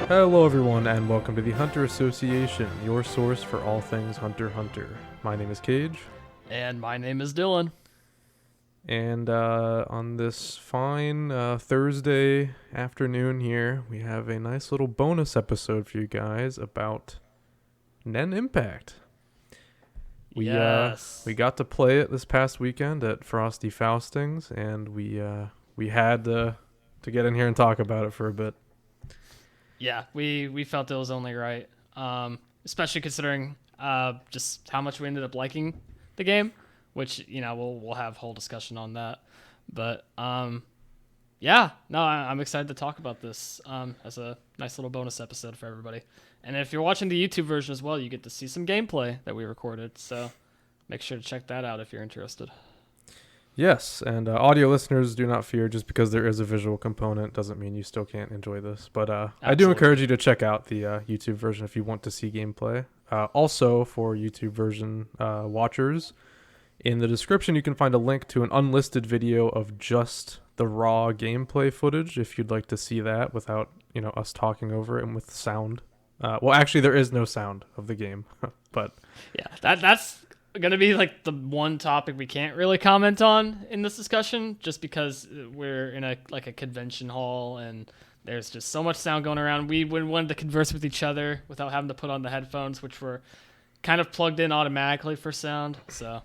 Hello everyone and welcome to the Hunter Association, your source for all things Hunter x Hunter. My name is Kaige. And my name is Dylan. And on this fine Thursday afternoon here, we have a nice little bonus episode for you guys about Nen Impact. We got to play it this past weekend at Frosty Faustings, and we had to get in here and talk about it for a bit. Yeah, we felt it was only right, especially considering just how much we ended up liking the game, which we'll have a whole discussion on that. But I'm excited to talk about this as a nice little bonus episode for everybody. And if you're watching the YouTube version as well, you get to see some gameplay that we recorded. So make sure to check that out if you're interested. Yes, and audio listeners, do not fear. Just because there is a visual component doesn't mean you still can't enjoy this. But I do encourage you to check out the YouTube version if you want to see gameplay. Also, for YouTube version watchers, in the description you can find a link to an unlisted video of just the raw gameplay footage if you'd like to see that without us talking over it and with sound. Well, actually, there is no sound of the game, but yeah, that's gonna be like the one topic we can't really comment on in this discussion, just because we're in a convention hall and there's just so much sound going around. We wanted to converse with each other without having to put on the headphones, which were kind of plugged in automatically for sound. So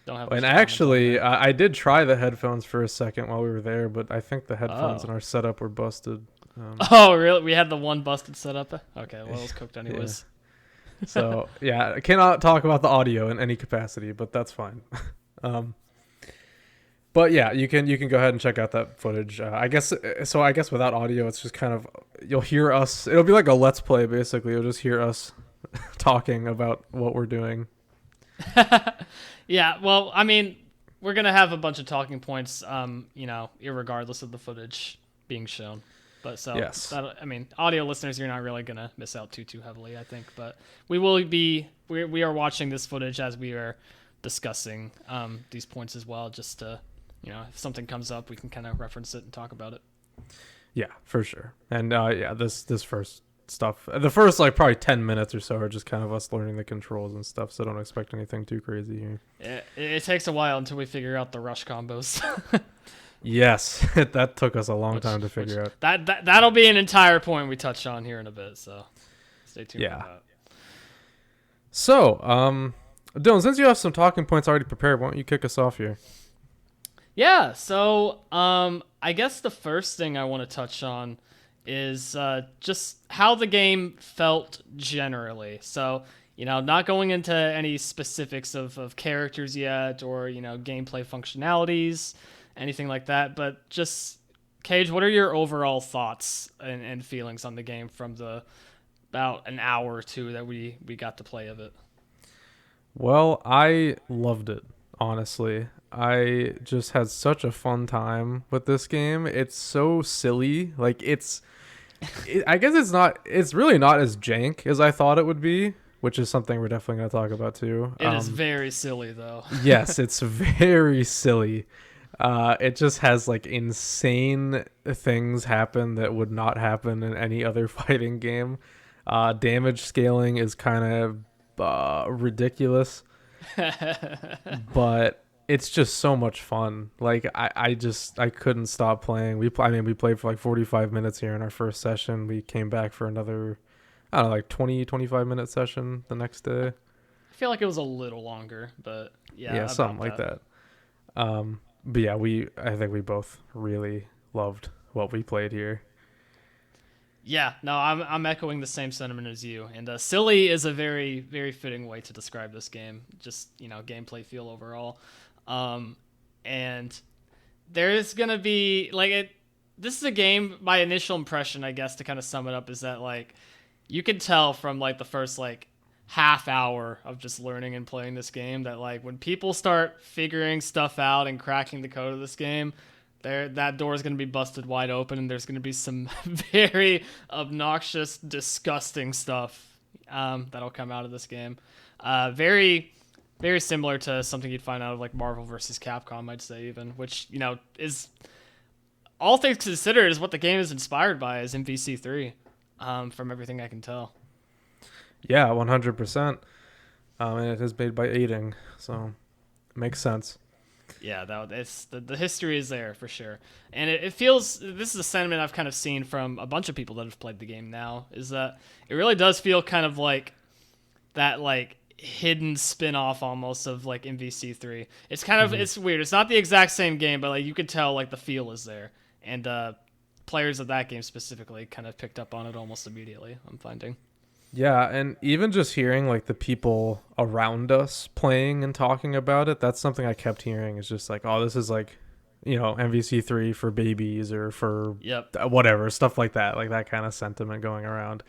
don't have. And actually, I did try the headphones for a second while we were there, but I think the headphones in our setup were busted. Oh, really? We had the one busted setup. Okay, well, it was cooked anyways. Yeah. So yeah, I cannot talk about the audio in any capacity, but that's fine. But yeah, you can go ahead and check out that footage. I guess without audio, it's just kind of, you'll hear us. It'll be like a let's play basically. You'll just hear us talking about what we're doing. Yeah, well, I mean, we're gonna have a bunch of talking points, irregardless of the footage being shown. But so, yes. Audio listeners, you're not really going to miss out too heavily, I think. But we are watching this footage as we are discussing these points as well, just to, if something comes up, we can kind of reference it and talk about it. Yeah, for sure. And this first stuff, the first probably 10 minutes or so are just kind of us learning the controls and stuff, so don't expect anything too crazy here. It takes a while until we figure out the rush combos. Yes, that took us a long time to figure out. That'll be an entire point we touch on here in a bit, so stay tuned for that. So, Dylan, since you have some talking points already prepared, why don't you kick us off here? Yeah, so I guess the first thing I want to touch on is just how the game felt generally. So, not going into any specifics of characters yet or, gameplay functionalities, anything like that, but just, Kaige, what are your overall thoughts and feelings on the game from the about an hour or two that we got to play of it? Well, I loved it, honestly. I just had such a fun time with this game. It's so silly. I guess it's really not as jank as I thought it would be, which is something we're definitely going to talk about too. It is very silly, though. Yes, it's very silly. It just has insane things happen that would not happen in any other fighting game. Damage scaling is kind of ridiculous, but it's just so much fun. I couldn't stop playing. We played for 45 minutes here in our first session. We came back for another, 20-25 minute session the next day. I feel like it was a little longer, but yeah, something like that. But yeah, I think we both really loved what we played here. Yeah, no, I'm echoing the same sentiment as you. And silly is a very, very fitting way to describe this game. Just, gameplay feel overall. And there is going to be, this is a game, my initial impression, I guess, to kind of sum it up, is that, you could tell from, the first, half hour of just learning and playing this game that when people start figuring stuff out and cracking the code of this game, that door is going to be busted wide open, and there's going to be some very obnoxious, disgusting stuff that'll come out of this game. Very, very similar to something you'd find out of Marvel versus Capcom, I'd say, even, which is all things considered is what the game is inspired by, is MVC3. from everything I can tell. Yeah, 100%. And it is made by Aiding, so it makes sense. Yeah, it's the history is there for sure, and it feels, this is a sentiment I've kind of seen from a bunch of people that have played the game now, is that it really does feel kind of like that, like hidden spin-off almost of like MVC3. It's kind of it's weird. It's not the exact same game, but like you could tell like the feel is there, and players of that game specifically kind of picked up on it almost immediately, I'm finding. Yeah, and even just hearing like the people around us playing and talking about it, that's something I kept hearing. Is just like, oh, this is like, MVC3 for babies or for whatever, stuff like that kind of sentiment going around.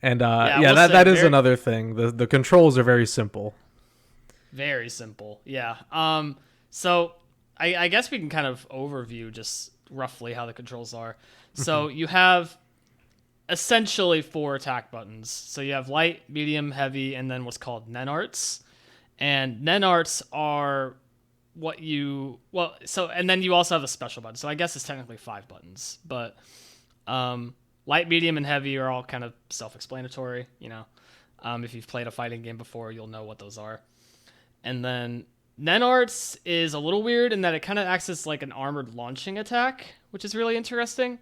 And that is another thing. The controls are very simple. Very simple. Yeah. So I guess we can kind of overview just roughly how the controls are. So you have essentially 4 attack buttons. So you have light, medium, heavy, and then what's called Nen Arts. And Nen Arts are and then you also have a special button. So I guess it's technically 5 buttons, but light, medium, and heavy are all kind of self-explanatory. If you've played a fighting game before, you'll know what those are. And then Nen Arts is a little weird in that it kind of acts as like an armored launching attack, which is really interesting.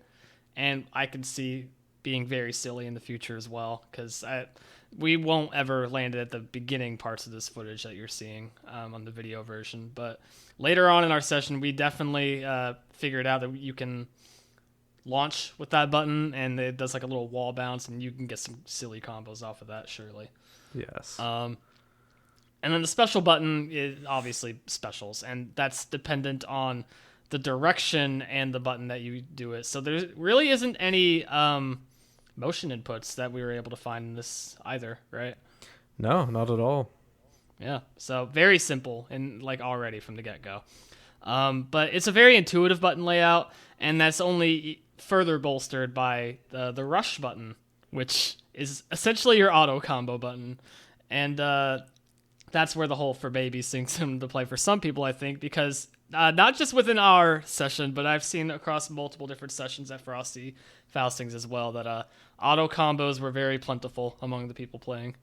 And I can see being very silly in the future as well, because we won't ever land it at the beginning parts of this footage that you're seeing on the video version. But later on in our session, we definitely figured out that you can launch with that button, and it does like a little wall bounce, and you can get some silly combos off of that, surely. Yes. And then the special button is obviously specials, and that's dependent on the direction and the button that you do it. So there really isn't any motion inputs that we were able to find in this either, right? No, not at all. Yeah, so very simple and like already from the get-go. But it's a very intuitive button layout, and that's only further bolstered by the rush button, which is essentially your auto combo button. And that's where the whole for babies thing comes into play for some people, I think, because not just within our session, but I've seen across multiple different sessions at Frosty Faustings as well that auto combos were very plentiful among the people playing.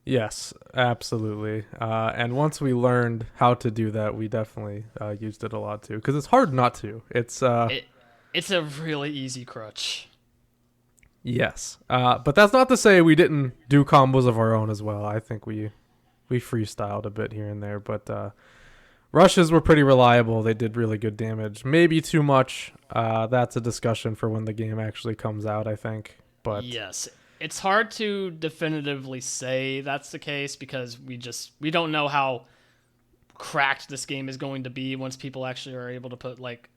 Yes, absolutely. And once we learned how to do that, we definitely used it a lot too, because it's hard not to. It's a really easy crutch. Yes, but that's not to say we didn't do combos of our own as well. I think we freestyled a bit here and there, but rushes were pretty reliable. They did really good damage. Maybe too much. That's a discussion for when the game actually comes out, I think. But yes, it's hard to definitively say that's the case, because we don't know how cracked this game is going to be once people actually are able to put like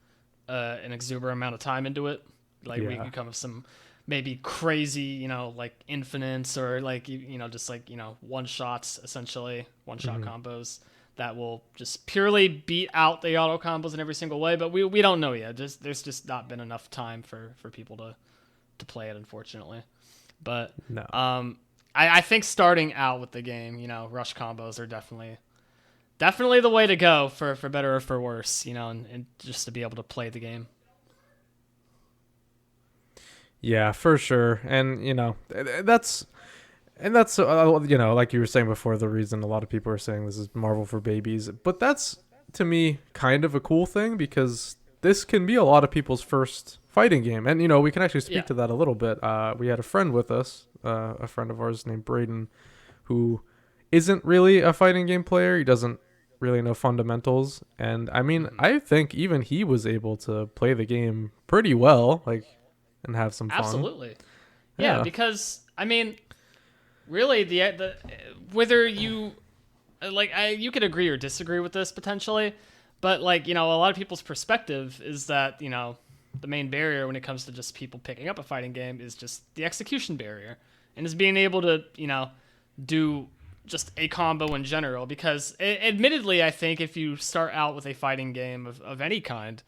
an exuberant amount of time into it. Like we can come with some maybe crazy, like infinites or like, just like, one shots, essentially one shot combos that will just purely beat out the auto combos in every single way. But we don't know yet. There's just not been enough time for people to play it, unfortunately. But no. I think starting out with the game, rush combos are definitely the way to go for better or for worse, and just to be able to play the game. Yeah, for sure. And, that's like you were saying before, the reason a lot of people are saying this is Marvel for babies. But that's, to me, kind of a cool thing, because this can be a lot of people's first fighting game. And, we can actually speak to that a little bit. We had a friend with us, a friend of ours named Braden, who isn't really a fighting game player. He doesn't really know fundamentals. And, I mean, I think even he was able to play the game pretty well, and have some fun. Absolutely. Yeah, because, I mean, really, the whether you, you could agree or disagree with this potentially, but, a lot of people's perspective is that, the main barrier when it comes to just people picking up a fighting game is just the execution barrier, and is being able to, do just a combo in general, because admittedly, I think if you start out with a fighting game of any kind,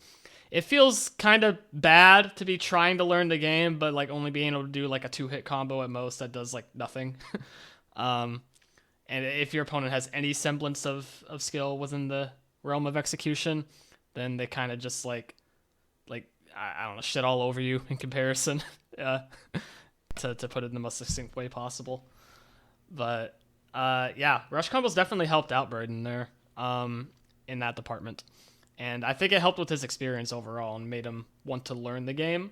it feels kind of bad to be trying to learn the game, but only being able to do a 2-hit combo at most that does nothing. And if your opponent has any semblance of skill within the realm of execution, then they kind of just I don't know, shit all over you in comparison, to put it in the most succinct way possible. But yeah, rush combos definitely helped out Braden there, in that department, and I think it helped with his experience overall and made him want to learn the game.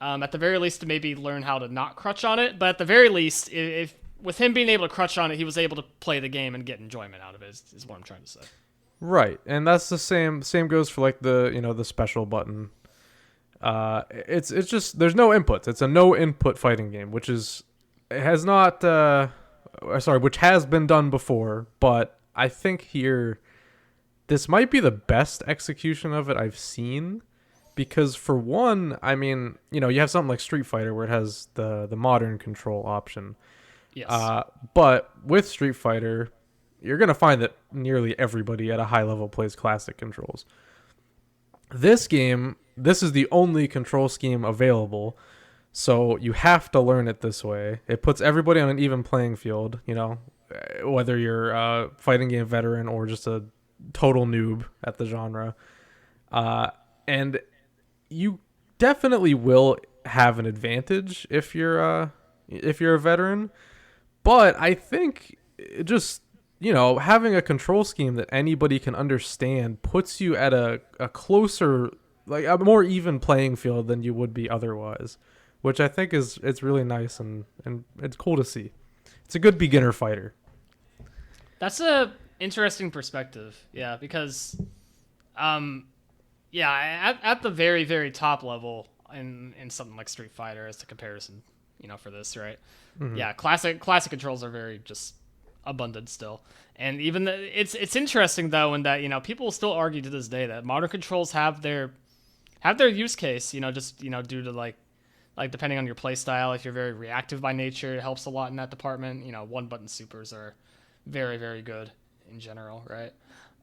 At the very least, to maybe learn how to not crutch on it, but at the very least, if with him being able to crutch on it, he was able to play the game and get enjoyment out of it. Is what I'm trying to say. Right, and that's the same goes for like the special button. It's just there's no inputs. It's a no input fighting game, which has been done before, but I think here this might be the best execution of it I've seen, because for one, I mean, you have something like Street Fighter where it has the modern control option. Yes. But with Street Fighter, you're going to find that nearly everybody at a high level plays classic controls. This game, this is the only control scheme available, so you have to learn it this way. It puts everybody on an even playing field, whether you're a fighting game veteran or just a total noob at the genre. And you definitely will have an advantage if you're a veteran, but I think just having a control scheme that anybody can understand puts you at a closer, like a more even playing field than you would be otherwise, which I think it's really nice and it's cool to see. It's a good beginner fighter. That's a interesting perspective, yeah, because at the very, very top level in something like Street Fighter as the comparison, for this, right? Mm-hmm. Yeah, classic controls are very just abundant still. And even it's interesting though in that, people still argue to this day that modern controls have their use case, just due to like depending on your play style. If you're very reactive by nature, it helps a lot in that department. One button supers are very, very good in general, right?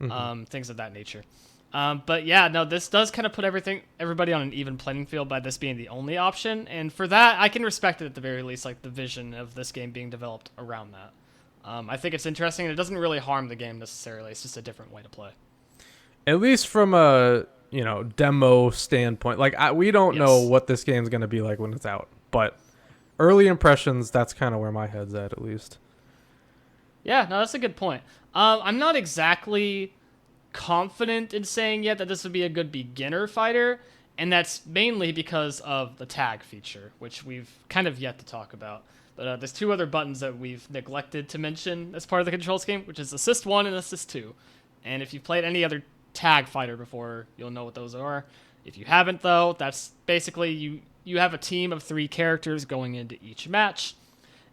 Mm-hmm. Things of that nature. But yeah, no, this does kind of put everybody on an even playing field by this being the only option, and for that I can respect it at the very least, like the vision of this game being developed around that. I think it's interesting, and it doesn't really harm the game necessarily. It's just a different way to play. At least from a demo standpoint, like we don't know what this game's going to be like when it's out, but early impressions, that's kind of where my head's at least. Yeah, no, that's a good point. I'm not exactly confident in saying yet that this would be a good beginner fighter, and that's mainly because of the tag feature, which we've kind of yet to talk about. But there's two other buttons that we've neglected to mention as part of the control scheme, which is Assist 1 and Assist 2. And if you've played any other tag fighter before, you'll know what those are. If you haven't, though, that's basically you have a team of 3 characters going into each match,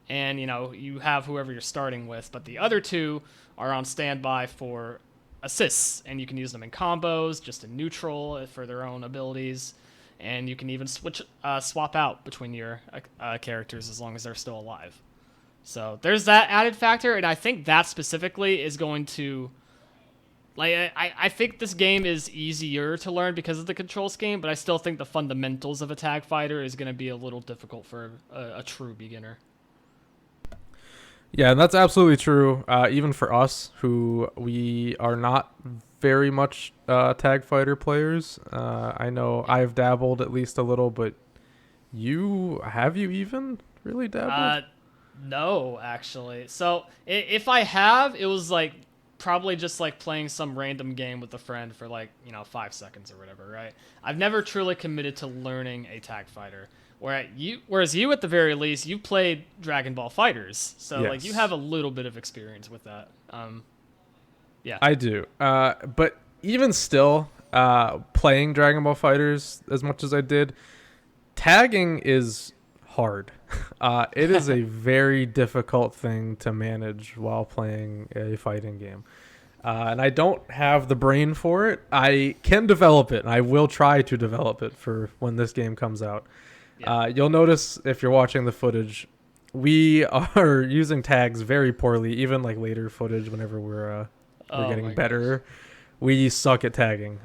and you have whoever you're starting with, but the other 2 are on standby for assists, and you can use them in combos, just in neutral for their own abilities, and you can even swap out between your characters as long as they're still alive. So there's that added factor, and I think that specifically is going to, I think this game is easier to learn because of the control scheme, but I still think the fundamentals of a tag fighter is going to be a little difficult for a true beginner. Yeah, and that's absolutely true. Even for us, who we are not very much tag fighter players. I know I've dabbled at least a little, but have you even really dabbled? No, actually. So if I have, it was like probably just like playing some random game with a friend for 5 seconds or whatever, right? I've never truly committed to learning a tag fighter. Whereas you, at the very least, you played Dragon Ball FighterZ, so yes. you have a little bit of experience with that. Yeah, I do. But even still, playing Dragon Ball FighterZ as much as I did, tagging is hard. It is a very difficult thing to manage while playing a fighting game. And I don't have the brain for it. I can develop it, and I will try to develop it for when this game comes out. Yeah. You'll notice if you're watching the footage, we are using tags very poorly. Even later footage, whenever we're getting better, gosh. We suck at tagging.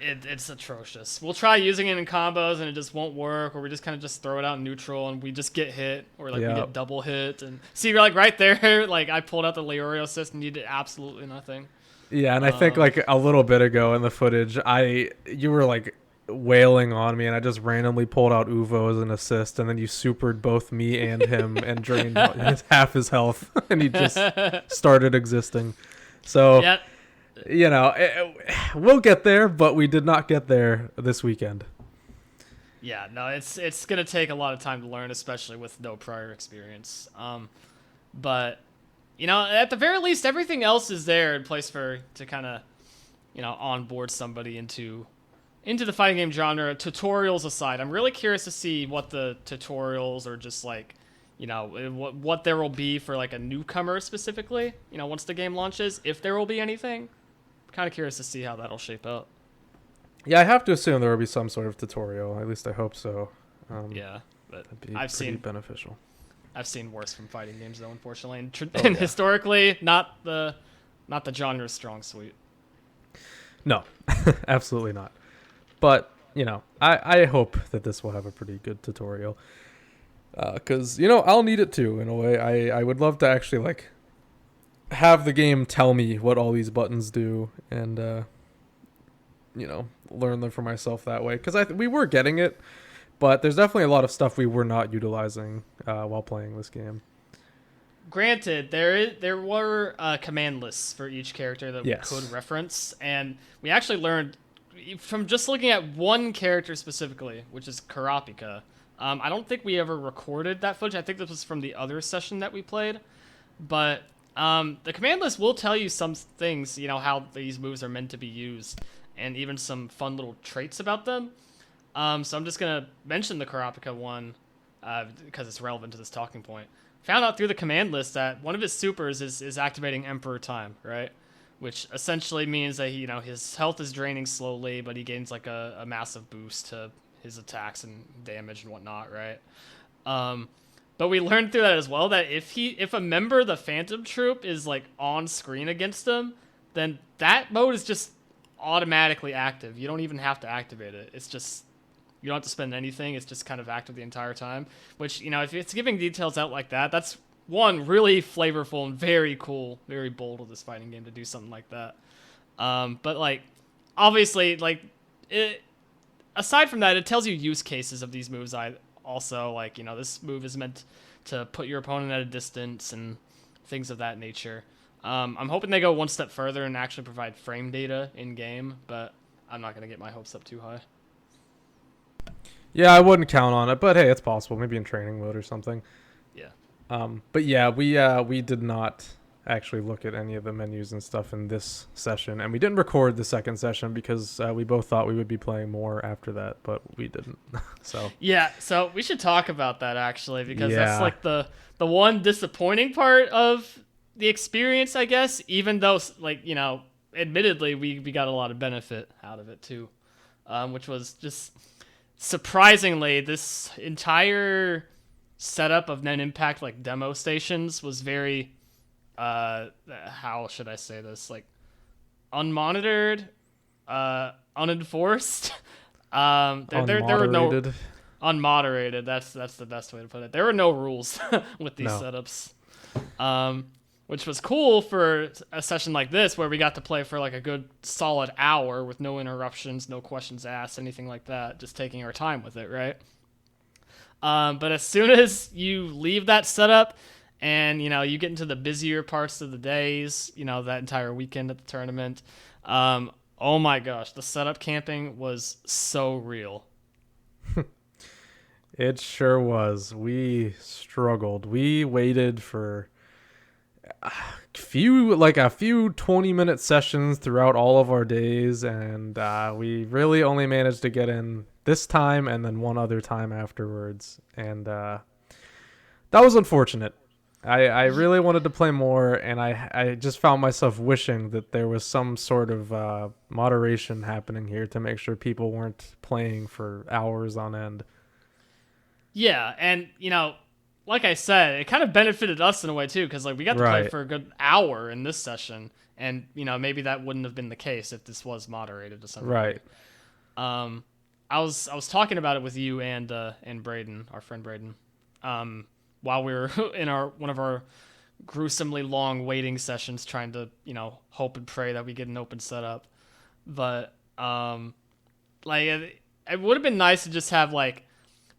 It's atrocious. We'll try using it in combos and it just won't work, or we just kind of just throw it out in neutral and we just get hit, or we get double hit. And see, you're right there. I pulled out the Leorio assist and you did absolutely nothing. Yeah, and I think a little bit ago in the footage, you were wailing on me, and I just randomly pulled out Uvo as an assist, and then you supered both me and him and drained half his health, and he just started existing. So, Yeah. We'll get there, but we did not get there this weekend. Yeah, no, it's gonna take a lot of time to learn, especially with no prior experience. But at the very least, everything else is there in place to kind of, onboard somebody into the fighting game genre. Tutorials aside, I'm really curious to see what the tutorials or just like, what there will be for like a newcomer specifically. Once the game launches, if there will be anything. Kind of curious to see how that'll shape up. Yeah, I have to assume there will be some sort of tutorial. At least I hope so. Yeah, but that'd be pretty beneficial. I've seen worse from fighting games though, unfortunately, and historically, not the genre's strong suit. No, absolutely not. But I hope that this will have a pretty good tutorial. Because I'll need it too in a way. I would love to actually like have the game tell me what all these buttons do and learn them for myself that way, because we were getting it, but there's definitely a lot of stuff we were not utilizing while playing this game. Granted, there were command lists for each character that we could reference, and we actually learned from just looking at one character specifically, which is Kurapika. I don't think we ever recorded that footage. I think this was from the other session that we played, but the command list will tell you some things, how these moves are meant to be used, and even some fun little traits about them. So I'm just going to mention the Kurapika one because it's relevant to this talking point. Found out through the command list that one of his supers is activating Emperor Time, right? Which essentially means that his health is draining slowly, but he gains like a massive boost to his attacks and damage and whatnot, right? But we learned through that as well that if a member of the Phantom Troop is like on screen against him, then that mode is just automatically active. You don't even have to activate it. It's just, you don't have to spend anything. It's just kind of active the entire time, which, if it's giving details out like that, that's one, really flavorful and very cool, very bold of this fighting game to do something like that. But like, obviously, like, aside from that, it tells you use cases of these moves. Also, like, this move is meant to put your opponent at a distance and things of that nature. I'm hoping they go one step further and actually provide frame data in game, but I'm not going to get my hopes up too high. Yeah, I wouldn't count on it, but hey, it's possible. Maybe in training mode or something. Yeah. But yeah, we did not actually look at any of the menus and stuff in this session, and we didn't record the second session because we both thought we would be playing more after that, but we didn't. So we should talk about that actually, because that's like the one disappointing part of the experience, I guess, even though, like, admittedly we got a lot of benefit out of it too, which was just surprisingly this entire setup of Nen Impact like demo stations was very how should I say this, like, unmonitored, unenforced. There were no unmoderated. That's the best way to put it. There were no rules with these setups, which was cool for a session like this where we got to play for like a good solid hour with no interruptions, no questions asked, anything like that. Just taking our time with it, right? But as soon as you leave that setup and, you get into the busier parts of the days, that entire weekend at the tournament, oh my gosh, the setup camping was so real. It sure was. We struggled. We waited for a few 20-minute sessions throughout all of our days, and we really only managed to get in this time and then one other time afterwards, and that was unfortunate. I really wanted to play more, and I just found myself wishing that there was some sort of moderation happening here to make sure people weren't playing for hours on end. Yeah, and, like I said, it kind of benefited us in a way too, because like we got to play for a good hour in this session, and maybe that wouldn't have been the case if this was moderated to some degree. Right. I was talking about it with you and Braden, our friend Braden, while we were in one of our gruesomely long waiting sessions, trying to hope and pray that we get an open setup. But like it would have been nice to just have like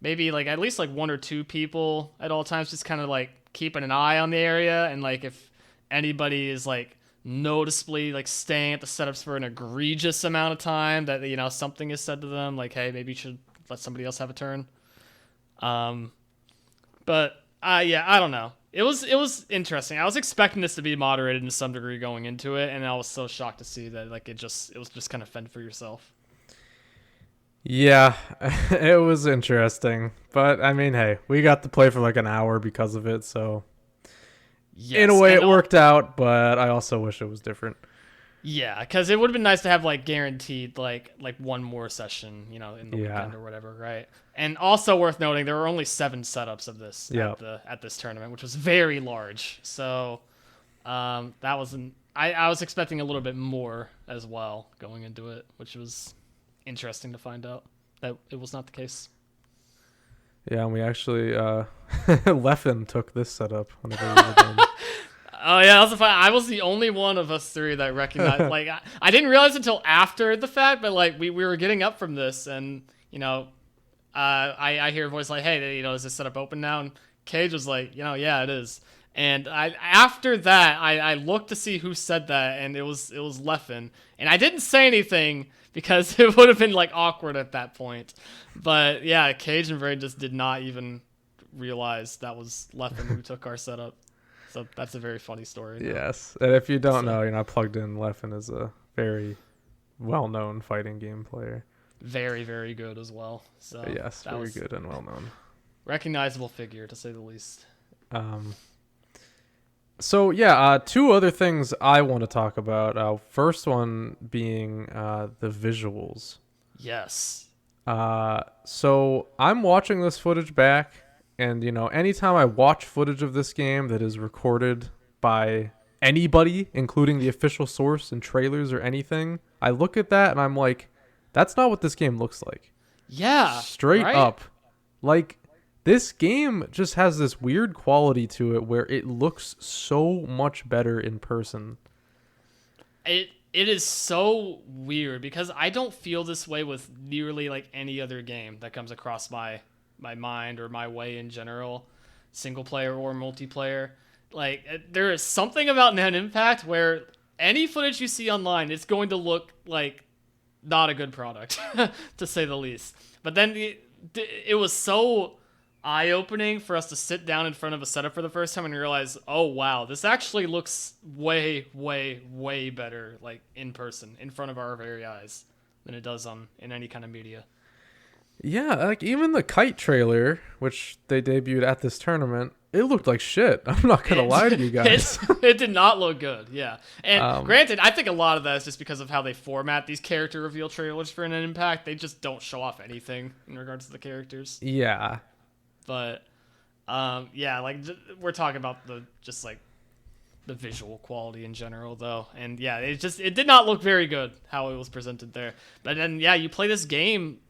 maybe like at least like one or two people at all times, just kind of like keeping an eye on the area, and like if anybody is like noticeably like staying at the setups for an egregious amount of time, that something is said to them like, hey, maybe you should let somebody else have a turn. But yeah, I don't know. It was interesting. I was expecting this to be moderated to some degree going into it, and I was so shocked to see that like it was just kind of fend for yourself. Yeah, it was interesting, but I mean, hey, we got to play for like an hour because of it, so in a way it worked out. But I also wish it was different. Yeah, because it would have been nice to have like guaranteed like one more session, in the weekend or whatever, right? And also worth noting, there were only 7 setups of this at this tournament, which was very large. So that wasn't. I was expecting a little bit more as well going into it, which was interesting to find out that it was not the case. Yeah, and we actually Leffen took this setup whenever we were done. Oh yeah, that was fun. I was the only one of us 3 that recognized. Like I didn't realize until after the fact, but like we were getting up from this, and I hear a voice like, "Hey, is this setup open now?" And Kaige was like, "Yeah, it is." And after that, I looked to see who said that, and it was Leffen, and I didn't say anything because it would have been like awkward at that point. But yeah, Kaige and Brain just did not even realize that was Leffen who took our setup. So that's a very funny story. Yes, and if you don't know, you're not plugged in. Leffen is a very well-known fighting game player. Very, very good as well. So yes, very good and well-known. Recognizable figure, to say the least. So yeah, 2 other things I want to talk about. First one being the visuals. Yes. So I'm watching this footage back, and anytime I watch footage of this game that is recorded by anybody, including the official source and trailers or anything, I look at that and I'm like, that's not what this game looks like. Yeah. Straight up. Like, this game just has this weird quality to it where it looks so much better in person. It is so weird because I don't feel this way with nearly like any other game that comes across my mind or my way in general, single player or multiplayer. Like, there is something about Nen Impact where any footage you see online, it's going to look like not a good product, to say the least. But then it was so eye-opening for us to sit down in front of a setup for the first time and realize, oh wow, this actually looks way, way, way better like in person, in front of our very eyes, than it does in any kind of media. Yeah, like even the kite trailer, which they debuted at this tournament, it looked like shit. I'm not gonna lie to you guys. It did not look good, yeah. And granted, I think a lot of that is just because of how they format these character reveal trailers for an Impact. They just don't show off anything in regards to the characters. Yeah. But, yeah, like we're talking about the visual quality in general, though. And yeah, it did not look very good how it was presented there. But then, yeah, you play this game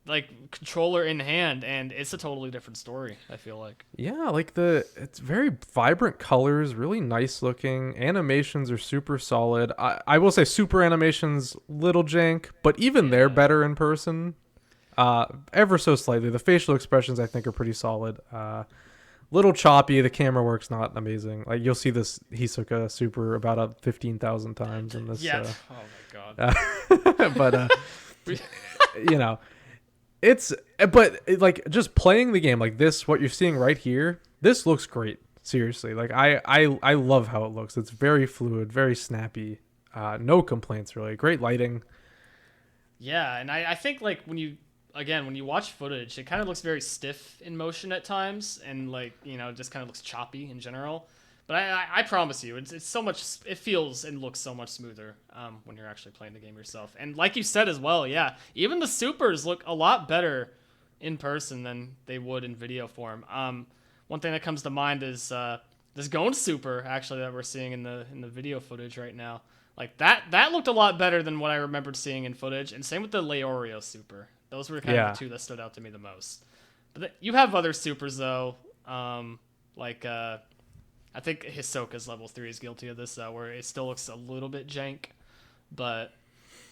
like controller in hand, and it's a totally different story, I feel like. Yeah, like it's very vibrant colors, really nice looking. Animations are super solid. I will say super animations, little jank, but even they're better in person. Ever so slightly. The facial expressions I think are pretty solid. Little choppy. The camera work's not amazing. Like you'll see this Hisoka super about 15,000 times in this. Yeah. Oh my god. But like just playing the game like this, what you're seeing right here, this looks great. Seriously, like I love how it looks. It's very fluid, very snappy. No complaints really. Great lighting. Yeah, and I think like when you watch footage, it kind of looks very stiff in motion at times, and like just kind of looks choppy in general. But I promise you, it's so much. It feels and looks so much smoother when you're actually playing the game yourself. And like you said as well, yeah, even the supers look a lot better in person than they would in video form. One thing that comes to mind is this Gon super actually that we're seeing in the video footage right now. Like that looked a lot better than what I remembered seeing in footage, and same with the Leorio super. Those were kind of the 2 that stood out to me the most. But you have other supers though, like. I think Hisoka's level 3 is guilty of this, though, where it still looks a little bit jank. But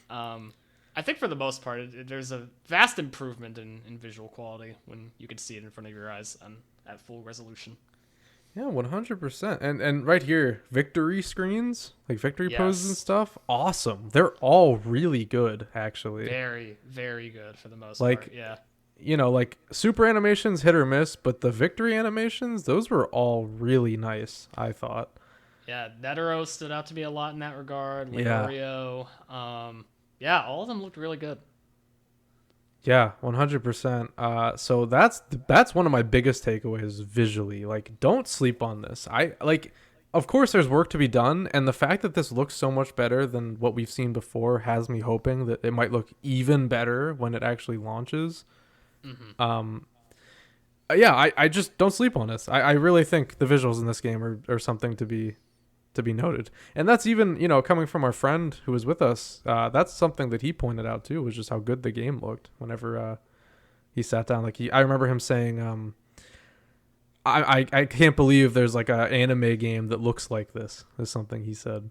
I I think for the most part, there's a vast improvement in visual quality when you can see it in front of your eyes and at full resolution. Yeah, 100%. And right here, victory screens, like victory poses and stuff, awesome. They're all really good, actually. Very, very good for the most part. Yeah. You know, like super animations hit or miss, but the victory animations, those were all really nice, I thought. Yeah, Netero stood out to me a lot in that regard. Leorio. Yeah, all of them looked really good. Yeah, 100%. So that's one of my biggest takeaways visually. Like, don't sleep on this. Of course, there's work to be done, and the fact that this looks so much better than what we've seen before has me hoping that it might look even better when it actually launches. Mm-hmm. Yeah, I just don't sleep on this. I really think the visuals in this game are something to be noted. And that's even, you know, coming from our friend who was with us, that's something that he pointed out too, was just how good the game looked whenever he sat down. Like I remember him saying, I can't believe there's like an anime game that looks like this, is something he said.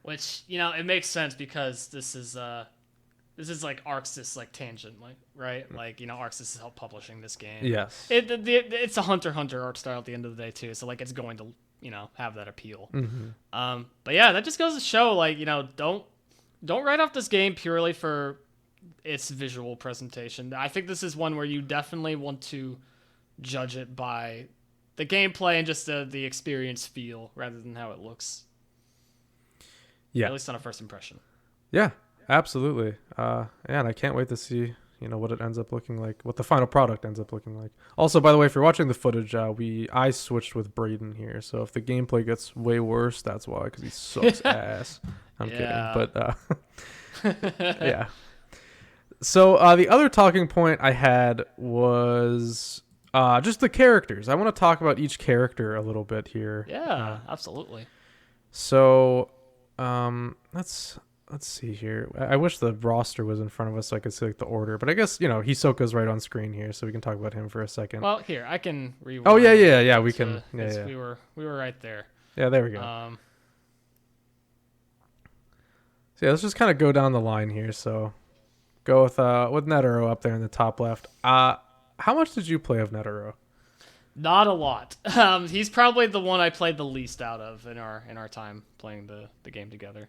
Which, you know, it makes sense because this is like ArcSys like tangent, like, right? Like, you know, ArcSys is help publishing this game. Yes. It's a Hunter art style at the end of the day too, so like it's going to, you know, have that appeal. Mm-hmm. But yeah, that just goes to show, like, you know, don't write off this game purely for its visual presentation. I think this is one where you definitely want to judge it by the gameplay and just the experience feel rather than how it looks. Yeah. At least on a first impression. Yeah, absolutely. And I can't wait to see, you know, what it ends up looking like, what the final product ends up looking like. Also, by the way, if you're watching the footage, I switched with Braden here, so if the gameplay gets way worse, that's why, because he sucks ass. I'm kidding, but yeah. So the other talking point I had was just the characters. I want to talk about each character a little bit here. Yeah, absolutely. So let's see here. I wish the roster was in front of us so I could see like the order, but I guess, you know, Hisoka's right on screen here, so we can talk about him for a second. Well, here I can rewind. Oh yeah. We can. Yeah. We were right there. Yeah, there we go. So yeah, let's just kind of go down the line here. So go with Netero up there in the top left. How much did you play of Netero? Not a lot. He's probably the one I played the least out of in our time playing the game together.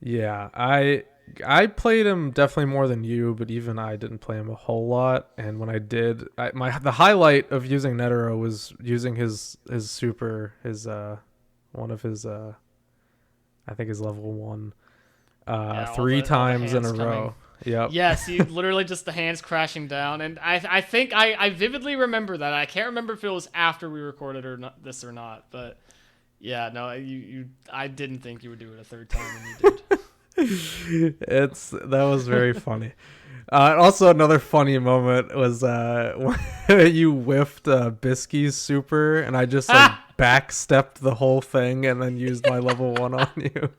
Yeah, I played him definitely more than you, but even I didn't play him a whole lot. And when I did, the highlight of using Netero was using his super, one of his I think his level 1 3 times in a row. Yep. Yes, you literally just the hands crashing down, and I think I vividly remember that. I can't remember if it was after we recorded or not, but yeah, no, I didn't think you would do it a third time, and you did. That was very funny. Also, another funny moment was when you whiffed Biscuit's super, and I just like backstepped the whole thing and then used my level 1 on you.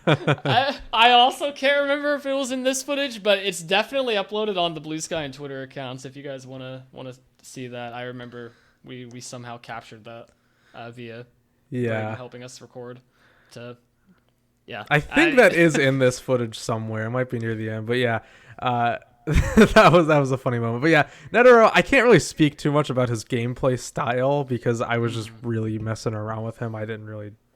I also can't remember if it was in this footage, but it's definitely uploaded on the Bluesky and Twitter accounts. If you guys want to see that, I remember we somehow captured that via Brayden helping us record. I think that is in this footage somewhere. It might be near the end, but yeah, that was a funny moment. But yeah, Netero, I can't really speak too much about his gameplay style because I was just really messing around with him.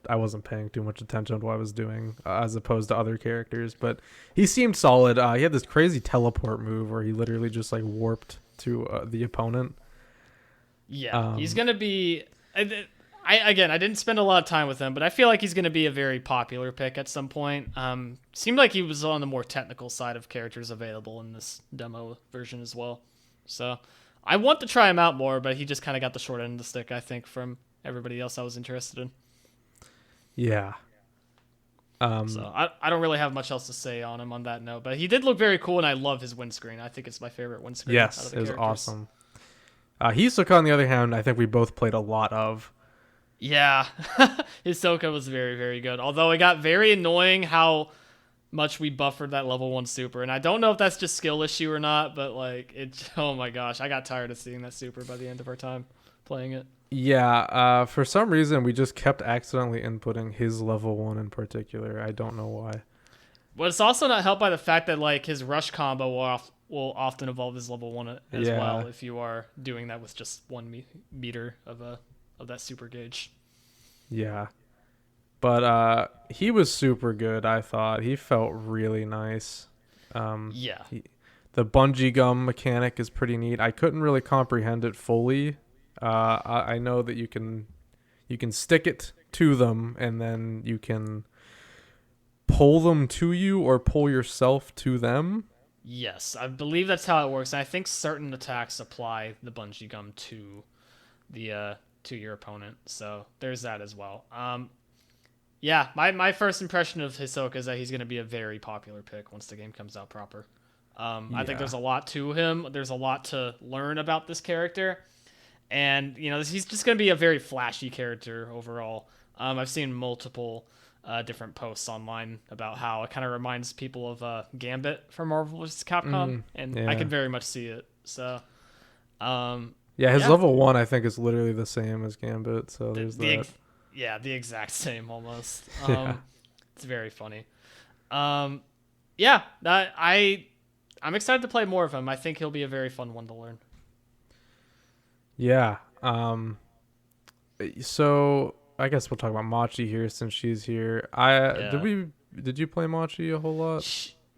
I wasn't paying too much attention to what I was doing as opposed to other characters, but he seemed solid. He had this crazy teleport move where he literally just like warped to the opponent. Yeah, he's going to be... I didn't spend a lot of time with him, but I feel like he's going to be a very popular pick at some point. Seemed like he was on the more technical side of characters available in this demo version as well. So I want to try him out more, but he just kind of got the short end of the stick, I think, from everybody else I was interested in. Yeah. So I don't really have much else to say on him on that note, but he did look very cool, and I love his windscreen. I think it's my favorite windscreen. Yes, it was awesome. Hisoka, on the other hand, I think we both played a lot of. Yeah, Hisoka was very, very good. Although it got very annoying how much we buffered that level 1 super, and I don't know if that's just skill issue or not, but like oh my gosh, I got tired of seeing that super by the end of our time playing it. Yeah, for some reason we just kept accidentally inputting his level 1 in particular. I don't know why. But it's also not helped by the fact that like his rush combo will often evolve as level 1 as well if you are doing that with just 1 meter of that super gauge. Yeah. But he was super good, I thought. He felt really nice. Yeah. The bungee gum mechanic is pretty neat. I couldn't really comprehend it fully. I know that you can stick it to them and then you can pull them to you or pull yourself to them. Yes, I believe that's how it works. And I think certain attacks apply the bungee gum to the to your opponent. So there's that as well. Yeah, my first impression of Hisoka is that he's going to be a very popular pick once the game comes out proper. I think there's a lot to him. There's a lot to learn about this character. And, he's just going to be a very flashy character overall. I've seen multiple different posts online about how it kind of reminds people of Gambit from Marvel vs. Capcom. I can very much see it. So, his level 1, I think, is literally the same as Gambit. So there's that. The exact same almost. It's very funny. I'm excited to play more of him. I think he'll be a very fun one to learn. Yeah. So I guess we'll talk about Machi here since she's here. Did you play Machi a whole lot?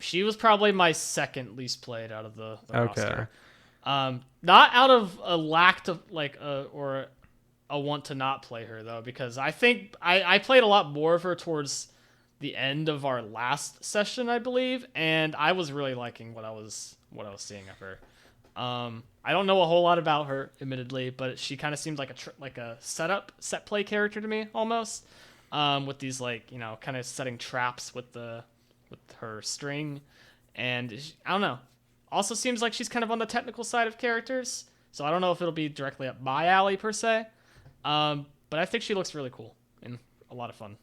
She was probably my second least played out of the roster. Not out of a lack of or a want to not play her though, because I think I played a lot more of her towards the end of our last session, I believe, and I was really liking what I was seeing of her. I don't know a whole lot about her, admittedly, but she kind of seemed like a set play character to me almost, with these kind of setting traps with her string, and I don't know. Also seems like she's kind of on the technical side of characters, so I don't know if it'll be directly up my alley per se. But I think she looks really cool and a lot of fun.